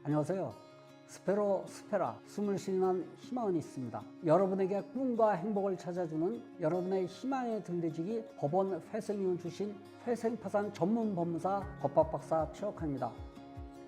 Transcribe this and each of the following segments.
안녕하세요. 스페라 숨을 쉬는 희망은 있습니다. 여러분에게 꿈과 행복을 찾아주는 여러분의 희망의 등대지기 법원 회생위원 출신 회생파산 전문 법무사 법학박사 최옥환입니다.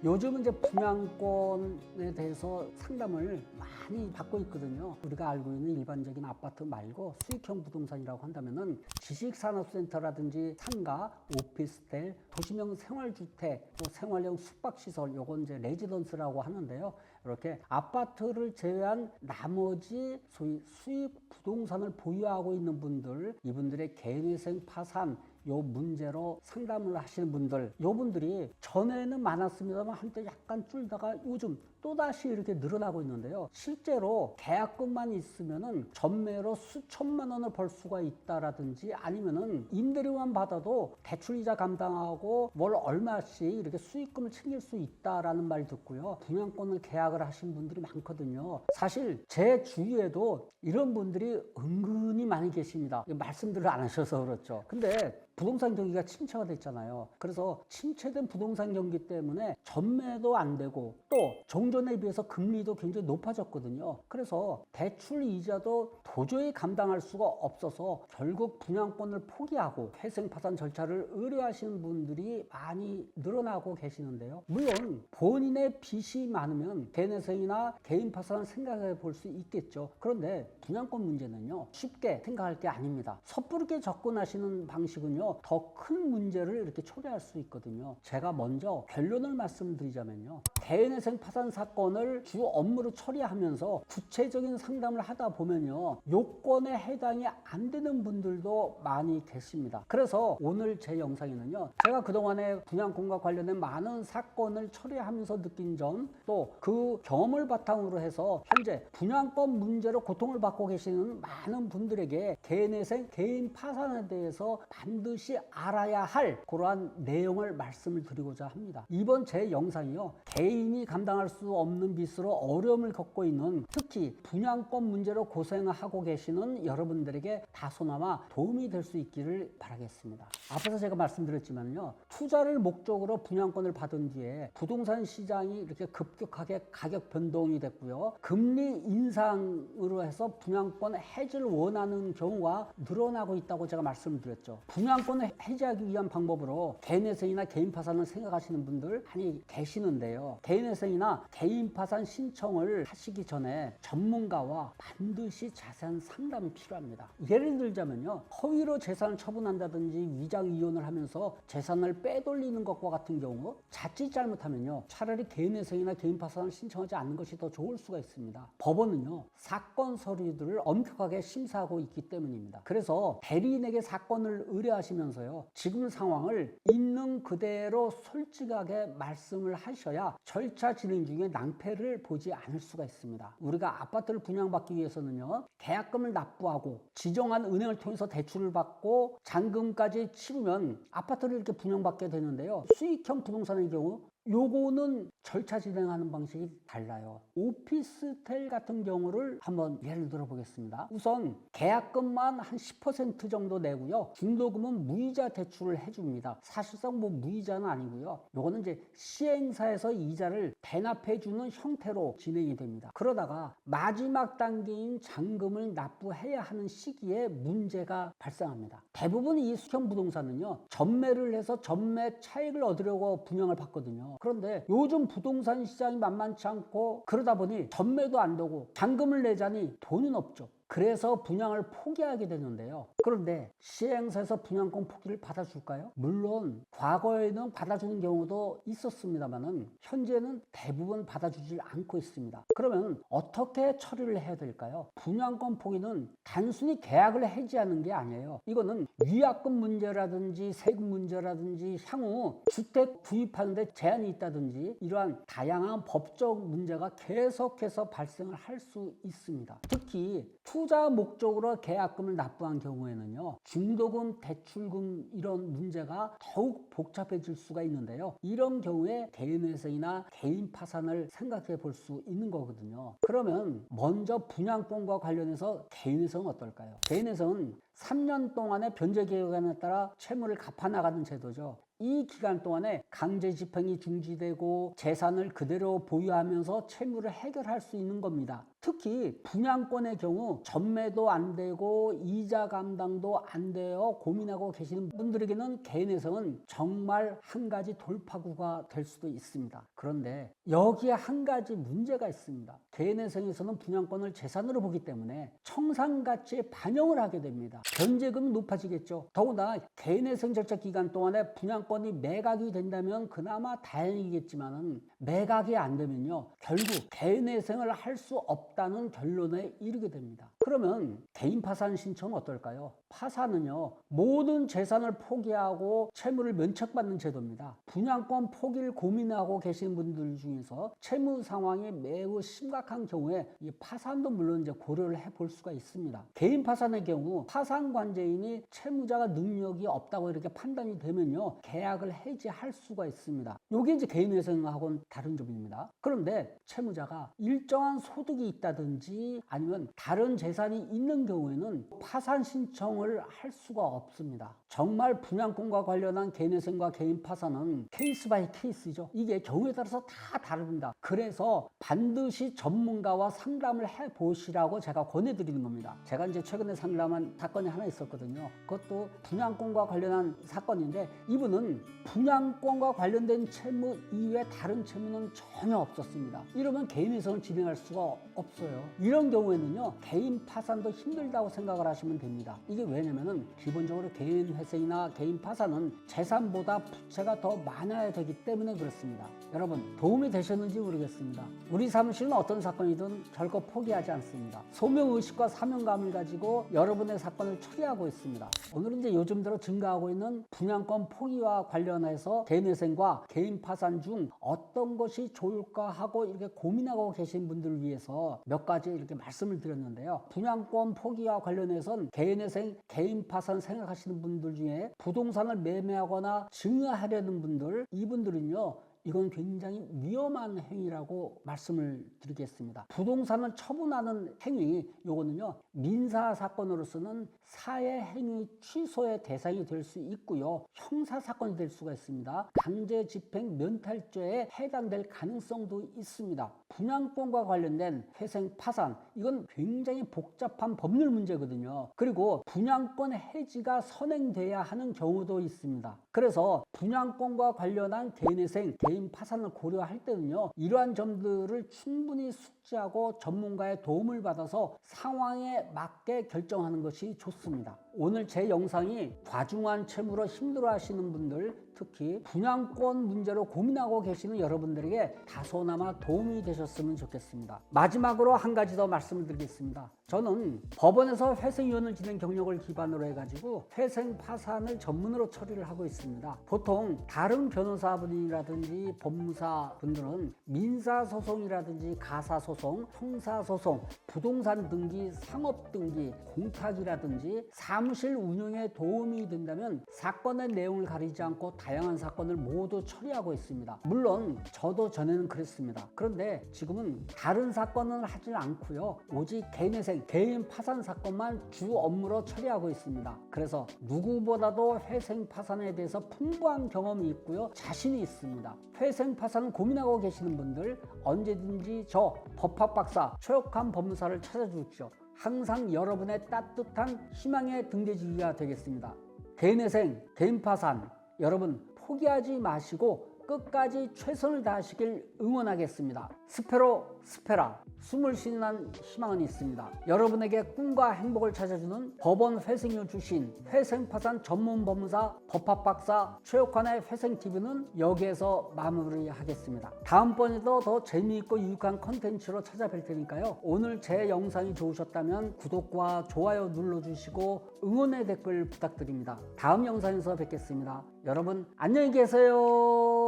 요즘은 이제 분양권에 대해서 상담을 많이 받고 있거든요. 우리가 알고 있는 일반적인 아파트 말고 수익형 부동산이라고 한다면은 지식산업센터라든지 상가, 오피스텔, 도시명 생활주택, 또 생활형 숙박시설, 요건 이제 레지던스라고 하는데요. 이렇게 아파트를 제외한 나머지 소위 수익 부동산을 보유하고 있는 분들, 이분들의 개인회생 파산, 요 문제로 상담을 하시는 분들, 요 분들이 전에는 많았습니다만 한때 약간 줄다가 요즘 또다시 이렇게 늘어나고 있는데요. 실제로 계약금만 있으면은 전매로 수천만 원을 벌 수가 있다라든지 아니면은 임대료만 받아도 대출이자 감당하고 월 얼마씩 이렇게 수익금을 챙길 수 있다라는 말 듣고요. 분양권을 계약을 하신 분들이 많거든요. 사실 제 주위에도 이런 분들이 은근히 많이 계십니다. 말씀들을 안 하셔서 그렇죠. 근데 부동산 경기가 침체가 됐잖아요. 그래서 침체된 부동산 경기 때문에 전매도 안 되고 또 종전에 비해서 금리도 굉장히 높아졌거든요. 그래서 대출 이자도 도저히 감당할 수가 없어서 결국 분양권을 포기하고 회생파산 절차를 의뢰하시는 분들이 많이 늘어나고 계시는데요. 물론 본인의 빚이 많으면 개인회생이나 개인 파산을 생각해 볼 수 있겠죠. 그런데 분양권 문제는요, 쉽게 생각할 게 아닙니다. 섣부르게 접근하시는 방식은요, 더 큰 문제를 이렇게 초래할 수 있거든요. 제가 먼저 결론을 말씀드리자면요, 개인회생 파산 사건을 주 업무로 처리하면서 구체적인 상담을 하다 보면요, 요건에 해당이 안 되는 분들도 많이 계십니다. 그래서 오늘 제 영상에는요, 제가 그동안에 분양권과 관련된 많은 사건을 처리하면서 느낀 점, 또 그 경험을 바탕으로 해서 현재 분양권 문제로 고통을 받고 계시는 많은 분들에게 개인회생, 개인 파산에 대해서 반드시 알아야 할 그러한 내용을 말씀을 드리고자 합니다. 이번 제 영상이요, 개인이 감당할 수 없는 빚으로 어려움을 겪고 있는, 특히 분양권 문제로 고생하고 계시는 여러분들에게 다소나마 도움이 될 수 있기를 바라겠습니다. 앞에서 제가 말씀드렸지만요, 투자를 목적으로 분양권을 받은 뒤에 부동산 시장이 이렇게 급격하게 가격 변동이 됐고요, 금리 인상으로 해서 분양권 해지를 원하는 경우가 늘어나고 있다고 제가 말씀을 드렸죠. 분양권을 해지하기 위한 방법으로 개인회생이나 개인 파산을 생각하시는 분들 많이 계시는데요, 개인회생이나 개인 파산 신청을 하시기 전에 전문가와 반드시 자세한 상담이 필요합니다. 예를 들자면요, 허위로 재산을 처분한다든지 위장 이혼을 하면서 재산을 빼돌리는 것과 같은 경우, 자칫 잘못하면요, 차라리 개인회생이나 개인 파산을 신청하지 않는 것이 더 좋을 수가 있습니다. 법원은요, 사건 서류들을 엄격하게 심사하고 있기 때문입니다. 그래서 대리인에게 사건을 의뢰하시면서요, 지금 상황을 있는 그대로 솔직하게 말씀을 하셔야 절차 진행 중에 낭패를 보지 않을 수가 있습니다. 우리가 아파트를 분양받기 위해서는요, 계약금을 납부하고 지정한 은행을 통해서 대출을 받고 잔금까지 치르면 아파트를 이렇게 분양받게 되는데요, 수익형 부동산의 경우 요거는 절차 진행하는 방식이 달라요. 오피스텔 같은 경우를 한번 예를 들어 보겠습니다. 우선 계약금만 한 10% 정도 내고요, 중도금은 무이자 대출을 해줍니다. 사실상 뭐 무이자는 아니고요, 요거는 이제 시행사에서 이자를 대납해 주는 형태로 진행이 됩니다. 그러다가 마지막 단계인 잔금을 납부해야 하는 시기에 문제가 발생합니다. 대부분 이 수익형 부동산은요, 전매를 해서 전매 차익을 얻으려고 분양을 받거든요. 그런데 요즘 부동산 시장이 만만치 않고 그러다 보니 전매도 안 되고 잔금을 내자니 돈은 없죠. 그래서 분양을 포기하게 되는데요. 그런데 시행사에서 분양권 포기를 받아줄까요? 물론 과거에는 받아주는 경우도 있었습니다만은 현재는 대부분 받아주질 않고 있습니다. 그러면 어떻게 처리를 해야 될까요? 분양권 포기는 단순히 계약을 해지하는 게 아니에요. 이거는 위약금 문제라든지 세금 문제라든지 향후 주택 구입하는데 제한이 있다든지 이러한 다양한 법적 문제가 계속해서 발생을 할 수 있습니다. 특히 투자 목적으로 계약금을 납부한 경우에는요, 중도금, 대출금 이런 문제가 더욱 복잡해질 수가 있는데요, 이런 경우에 개인회생이나 개인 파산을 생각해 볼 수 있는 거거든요. 그러면 먼저 분양권과 관련해서 개인회생은 어떨까요? 개인회생은 3년 동안의 변제 기간에 따라 채무를 갚아 나가는 제도죠. 이 기간 동안에 강제 집행이 중지되고 재산을 그대로 보유하면서 채무를 해결할 수 있는 겁니다. 특히 분양권의 경우 전매도 안 되고 이자 감당도 안 되어 고민하고 계시는 분들에게는 개인회생은 정말 한 가지 돌파구가 될 수도 있습니다. 그런데 여기에 한 가지 문제가 있습니다. 개인회생에서는 분양권을 재산으로 보기 때문에 청산가치에 반영을 하게 됩니다. 변제금이 높아지겠죠. 더구나 개인회생 절차 기간 동안에 분양권이 매각이 된다면 그나마 다행이겠지만은 매각이 안 되면요, 결국 개인회생을 할 수 없다는 결론에 이르게 됩니다. 그러면 개인 파산 신청은 어떨까요? 파산은요, 모든 재산을 포기하고 채무를 면책받는 제도입니다. 분양권 포기를 고민하고 계신 분들 중에서 채무 상황이 매우 심각한 경우에 이 파산도 물론 이제 고려를 해볼 수가 있습니다. 개인 파산의 경우 파산 관제인이 채무자가 능력이 없다고 이렇게 판단이 되면요, 계약을 해지할 수가 있습니다. 이게 이제 개인회생하고는 다른 점입니다. 그런데 채무자가 일정한 소득이 있다든지 아니면 다른 재산이 있는 경우에는 파산 신청을 할 수가 없습니다. 정말 분양권과 관련한 개인회생과 개인 파산은 케이스 바이 케이스죠. 이게 경우에 따라서 다 다릅니다. 그래서 반드시 전문가와 상담을 해보시라고 제가 권해드리는 겁니다. 제가 이제 최근에 상담한 사건이 하나 있었거든요. 그것도 분양권과 관련한 사건인데 이분은 분양권과 관련된 채무 이외에 다른 채무는 전혀 없었습니다. 이러면 개인회생을 진행할 수가 없어요. 이런 경우에는요, 개인 파산도 힘들다고 생각을 하시면 됩니다. 이게 왜냐면은 기본적으로 개인회생이나 개인 파산은 재산보다 부채가 더 많아야 되기 때문에 그렇습니다. 여러분, 도움이 되셨는지 모르겠습니다. 우리 사무실은 어떤 사건이든 결코 포기하지 않습니다. 소명의식과 사명감을 가지고 여러분의 사건을 처리하고 있습니다. 오늘은 이제 요즘 들어 증가하고 있는 분양권 포기와 관련해서 개인회생과 개인 파산 중 어떤 것이 좋을까 하고 이렇게 고민하고 계신 분들을 위해서 몇 가지 이렇게 말씀을 드렸는데요. 분양권 포기와 관련해서는 개인회생, 개인 파산 생각하시는 분들 중에 부동산을 매매하거나 증여하려는 분들, 이분들은요, 이건 굉장히 위험한 행위라고 말씀을 드리겠습니다. 부동산을 처분하는 행위, 요거는요, 민사 사건으로서는 사회 행위 취소의 대상이 될 수 있고요, 형사 사건이 될 수가 있습니다. 강제 집행 면탈죄에 해당될 가능성도 있습니다. 분양권과 관련된 회생 파산, 이건 굉장히 복잡한 법률 문제거든요. 그리고 분양권 해지가 선행돼야 하는 경우도 있습니다. 그래서 분양권과 관련한 개인회생, 개인 파산을 고려할 때는요, 이러한 점들을 충분히 숙지하고 전문가의 도움을 받아서 상황에 맞게 결정하는 것이 좋습니다. 오늘 제 영상이 과중한 채무로 힘들어하시는 분들, 특히 분양권 문제로 고민하고 계시는 여러분들에게 다소나마 도움이 되셨으면 좋겠습니다. 마지막으로 한 가지 더 말씀을 드리겠습니다. 저는 법원에서 회생위원을 지낸 경력을 기반으로 해가지고 회생 파산을 전문으로 처리를 하고 있습니다. 보통 다른 변호사분이라든지 법무사 분들은 민사소송이라든지 가사소송, 형사소송, 부동산 등기, 상업등기, 공탁이라든지 사무실 운영에 도움이 된다면 사건의 내용을 가리지 않고 다양한 사건을 모두 처리하고 있습니다. 물론 저도 전에는 그랬습니다. 그런데 지금은 다른 사건은 하지 않고요, 오직 개인회생, 개인 파산 사건만 주 업무로 처리하고 있습니다. 그래서 누구보다도 회생 파산에 대해서 풍부한 경험이 있고요, 자신이 있습니다. 회생 파산 고민하고 계시는 분들 언제든지 저 법학박사 최욱한 법무사를 찾아주십시오. 항상 여러분의 따뜻한 희망의 등대지기가 되겠습니다. 개인회생, 개인 파산, 여러분 포기하지 마시고 끝까지 최선을 다하시길 응원하겠습니다. 스페로 스페라, 숨을 쉬는 희망은 있습니다. 여러분에게 꿈과 행복을 찾아주는 법원 회생위원 출신 회생파산 전문 법무사 법학박사 최욱환의 회생TV는 여기에서 마무리하겠습니다. 다음번에도 더 재미있고 유익한 컨텐츠로 찾아뵐 테니까요, 오늘 제 영상이 좋으셨다면 구독과 좋아요 눌러주시고 응원의 댓글 부탁드립니다. 다음 영상에서 뵙겠습니다. 여러분 안녕히 계세요.